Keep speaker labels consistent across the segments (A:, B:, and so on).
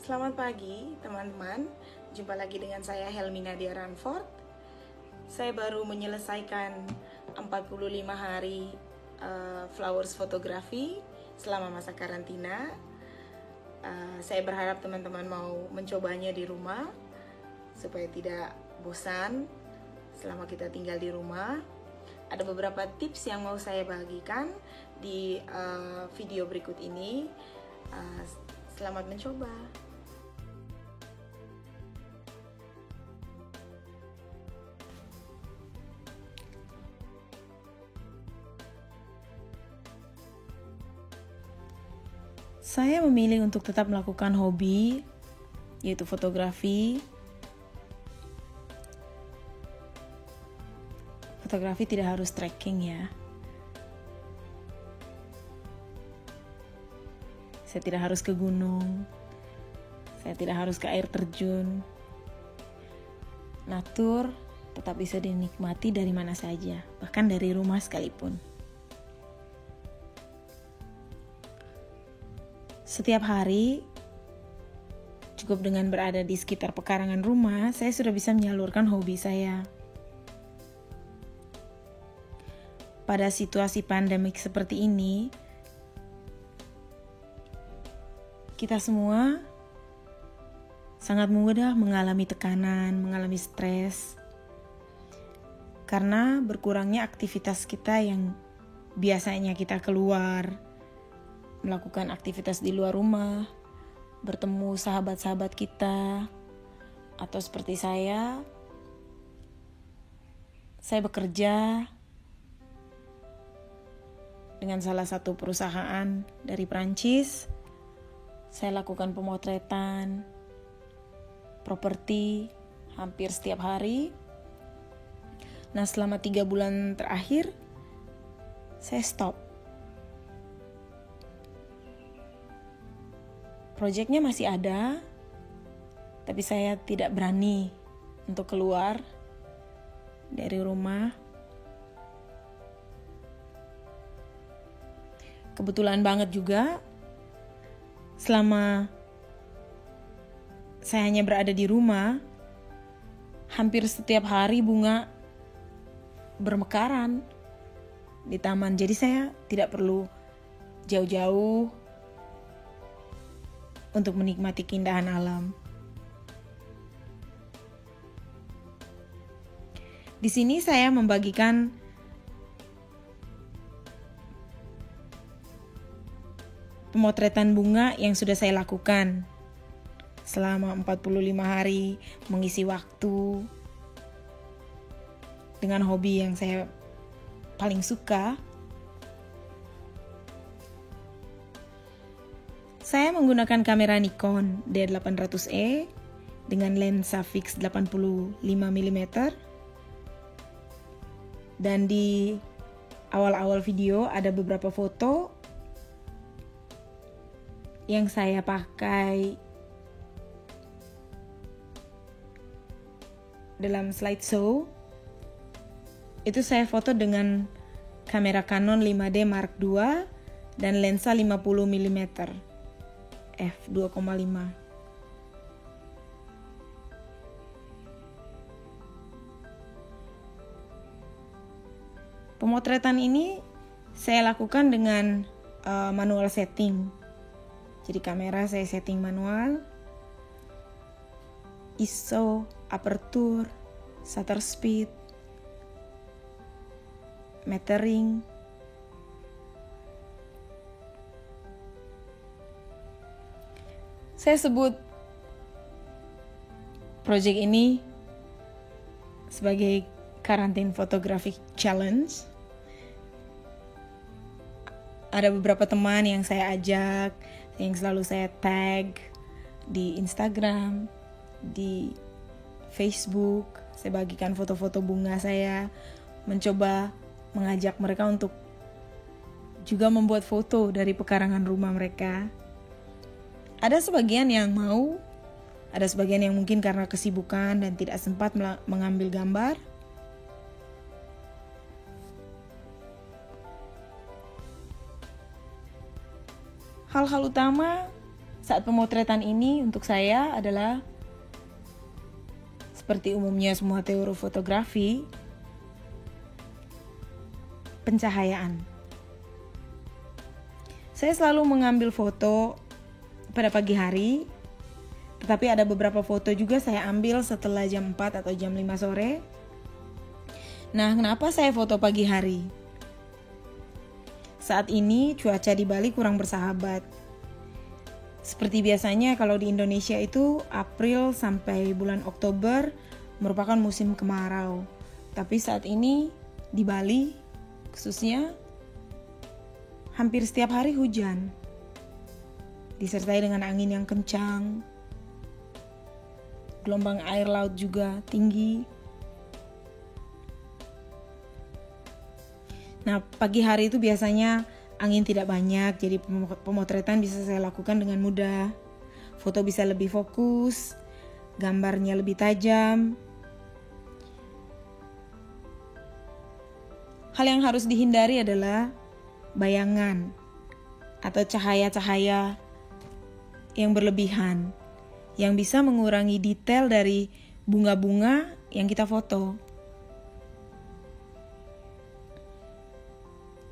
A: Selamat pagi teman-teman, jumpa lagi dengan saya Helmina Dia Ranford. Saya baru menyelesaikan 45 hari flowers fotografi selama masa karantina. Saya berharap teman-teman mau mencobanya di rumah supaya tidak bosan selama kita tinggal di rumah. Ada beberapa tips yang mau saya bagikan di video berikut ini. Selamat mencoba. Saya memilih untuk tetap melakukan hobi, yaitu fotografi. Fotografi tidak harus trekking ya. Saya tidak harus ke gunung. Saya tidak harus ke air terjun. Natur tetap bisa dinikmati dari mana saja, bahkan dari rumah sekalipun. Setiap hari, cukup dengan berada di sekitar pekarangan rumah, saya sudah bisa menyalurkan hobi saya. Pada situasi pandemik seperti ini, kita semua sangat mudah mengalami tekanan, mengalami stres, karena berkurangnya aktivitas kita yang biasanya kita keluar, melakukan aktivitas di luar rumah, bertemu sahabat-sahabat kita, atau seperti saya bekerja dengan salah satu perusahaan dari Prancis. Saya lakukan pemotretan properti hampir setiap hari. Nah, selama 3 bulan terakhir saya stop. Proyeknya masih ada, tapi saya tidak berani untuk keluar dari rumah. Kebetulan banget juga, selama saya hanya berada di rumah, hampir setiap hari bunga bermekaran di taman. Jadi saya tidak perlu jauh-jauh untuk menikmati keindahan alam. Di sini saya membagikan pemotretan bunga yang sudah saya lakukan selama 45 hari, mengisi waktu dengan hobi yang saya paling suka. Saya menggunakan kamera Nikon D800E dengan lensa fix 85 mm. Dan di awal-awal video ada beberapa foto yang saya pakai dalam slideshow. Itu saya foto dengan kamera Canon 5D Mark II dan lensa 50 mm f2.5. Pemotretan ini saya lakukan dengan manual setting. Jadi kamera saya setting manual, ISO, aperture, shutter speed, metering. Saya sebut project ini sebagai Quarantine Photographic Challenge. Ada beberapa teman yang saya ajak, yang selalu saya tag di Instagram, di Facebook. Saya bagikan foto-foto bunga saya, mencoba mengajak mereka untuk juga membuat foto dari pekarangan rumah mereka. Ada sebagian yang mau, ada sebagian yang mungkin karena kesibukan dan tidak sempat mengambil gambar. Hal-hal utama Saat pemotretan ini untuk saya adalah seperti umumnya semua teori fotografi, pencahayaan. Saya selalu mengambil foto pada pagi hari, tetapi ada beberapa foto juga saya ambil setelah jam 4 atau jam 5 sore. Nah, kenapa saya foto pagi hari? Saat ini cuaca di Bali kurang bersahabat. Seperti biasanya kalau di Indonesia itu April sampai bulan Oktober merupakan musim kemarau. Tapi saat ini di Bali khususnya hampir setiap hari hujan, disertai dengan angin yang kencang, gelombang air laut juga tinggi. Nah, pagi hari itu biasanya angin tidak banyak, jadi pemotretan bisa saya lakukan dengan mudah. Foto bisa lebih fokus, gambarnya lebih tajam. Hal yang harus dihindari adalah bayangan atau cahaya-cahaya yang berlebihan yang bisa mengurangi detail dari bunga-bunga yang kita foto.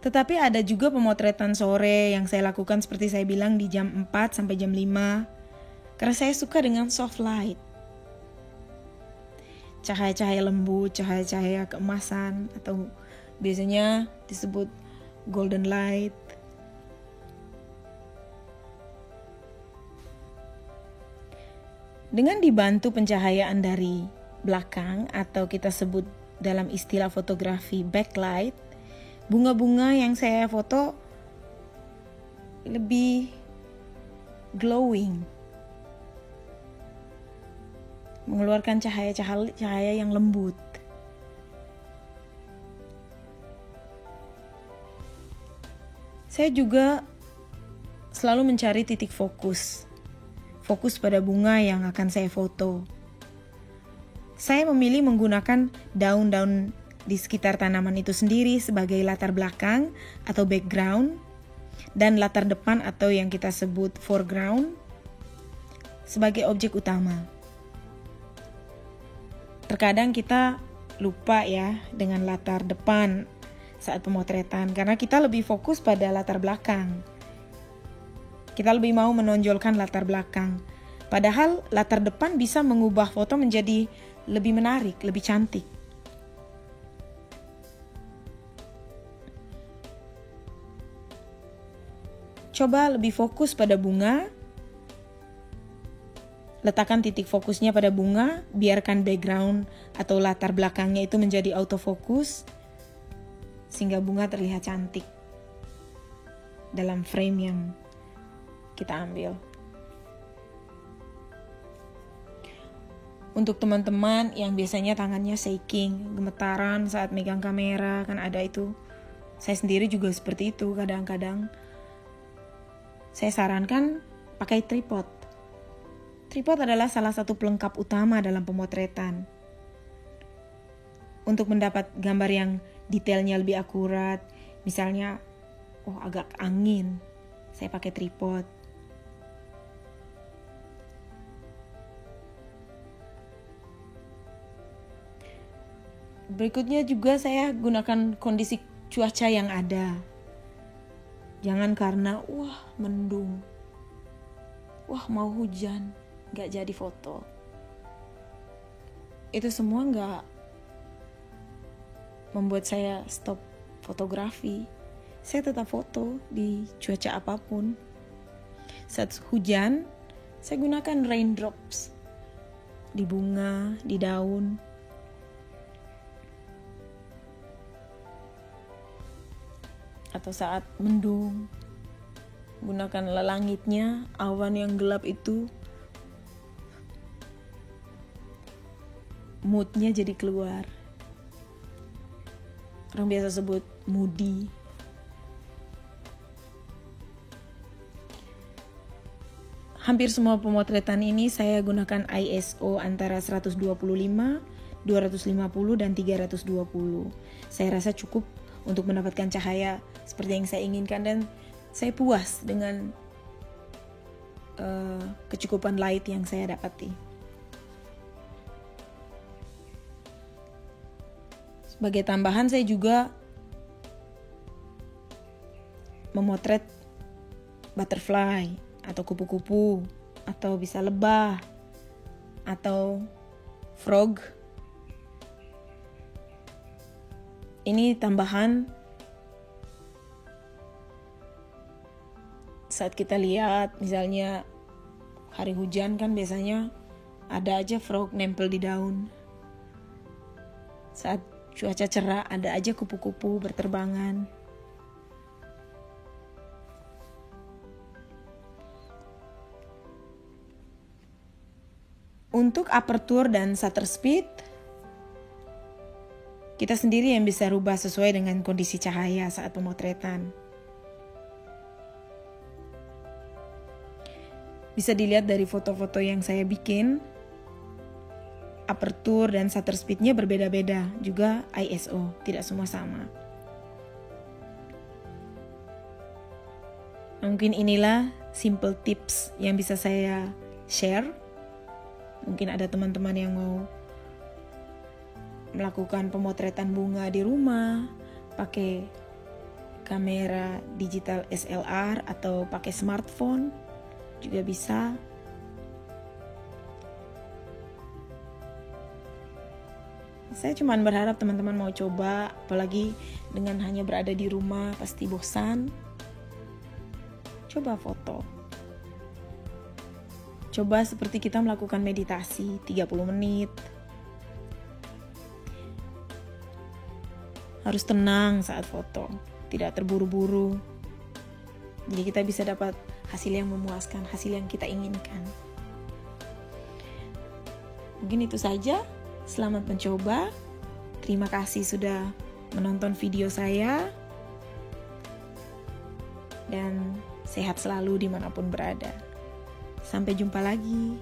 A: Tetapi ada juga pemotretan sore yang saya lakukan seperti saya bilang di jam 4 sampai jam 5 karena saya suka dengan soft light. Cahaya-cahaya lembut, cahaya-cahaya keemasan atau biasanya disebut golden light. Dengan dibantu pencahayaan dari belakang atau kita sebut dalam istilah fotografi backlight, bunga-bunga yang saya foto lebih glowing, mengeluarkan cahaya-cahaya yang lembut. Saya juga selalu mencari titik fokus pada bunga yang akan saya foto. Saya memilih menggunakan daun-daun di sekitar tanaman itu sendiri sebagai latar belakang atau background, dan latar depan atau yang kita sebut foreground sebagai objek utama. Terkadang kita lupa ya dengan latar depan saat pemotretan karena kita lebih fokus pada latar belakang. Kita lebih mau menonjolkan latar belakang. Padahal latar depan bisa mengubah foto menjadi lebih menarik, lebih cantik. Coba lebih fokus pada bunga. Letakkan titik fokusnya pada bunga, biarkan background atau latar belakangnya itu menjadi autofocus sehingga bunga terlihat cantik dalam frame yang kita ambil. Untuk teman-teman yang biasanya tangannya shaking, gemetaran saat megang kamera, kan ada itu. Saya sendiri juga seperti itu kadang-kadang. Saya sarankan pakai tripod. Tripod adalah salah satu pelengkap utama dalam pemotretan. Untuk mendapat gambar yang detailnya lebih akurat, misalnya, agak angin, saya pakai tripod. Berikutnya juga saya gunakan kondisi cuaca yang ada. Jangan karena, mendung, mau hujan, gak jadi foto. Itu semua gak membuat saya stop fotografi. Saya tetap foto di cuaca apapun. Saat hujan, saya gunakan raindrops di bunga, di daun. Atau saat mendung, gunakan langitnya, awan yang gelap itu. Moodnya jadi keluar. Orang biasa sebut moody. Hampir semua pemotretan ini saya gunakan ISO antara 125, 250, dan 320. Saya rasa cukup untuk mendapatkan cahaya seperti yang saya inginkan dan saya puas dengan kecukupan light yang saya dapati. Sebagai tambahan, saya juga memotret butterfly atau kupu-kupu, atau bisa lebah atau frog. Ini tambahan saat kita lihat, misalnya hari hujan kan biasanya ada aja frog nempel di daun. Saat cuaca cerah ada aja kupu-kupu berterbangan. Untuk aperture dan shutter speed, kita sendiri yang bisa rubah sesuai dengan kondisi cahaya saat pemotretan. Bisa dilihat dari foto-foto yang saya bikin, aperture dan shutter speednya berbeda-beda, juga ISO, tidak semua sama. Mungkin inilah simple tips yang bisa saya share. Mungkin ada teman-teman yang mau melakukan pemotretan bunga di rumah, pakai kamera digital SLR atau pakai smartphone, juga bisa. Saya cuma berharap teman-teman mau coba, apalagi dengan hanya berada di rumah pasti bosan. Coba foto. Coba seperti kita melakukan meditasi 30 menit. Harus tenang saat foto, tidak terburu-buru. Jadi kita bisa dapat hasil yang memuaskan, hasil yang kita inginkan. Mungkin itu saja. Selamat mencoba. Terima kasih sudah menonton video saya. Dan sehat selalu dimanapun berada. Sampai jumpa lagi.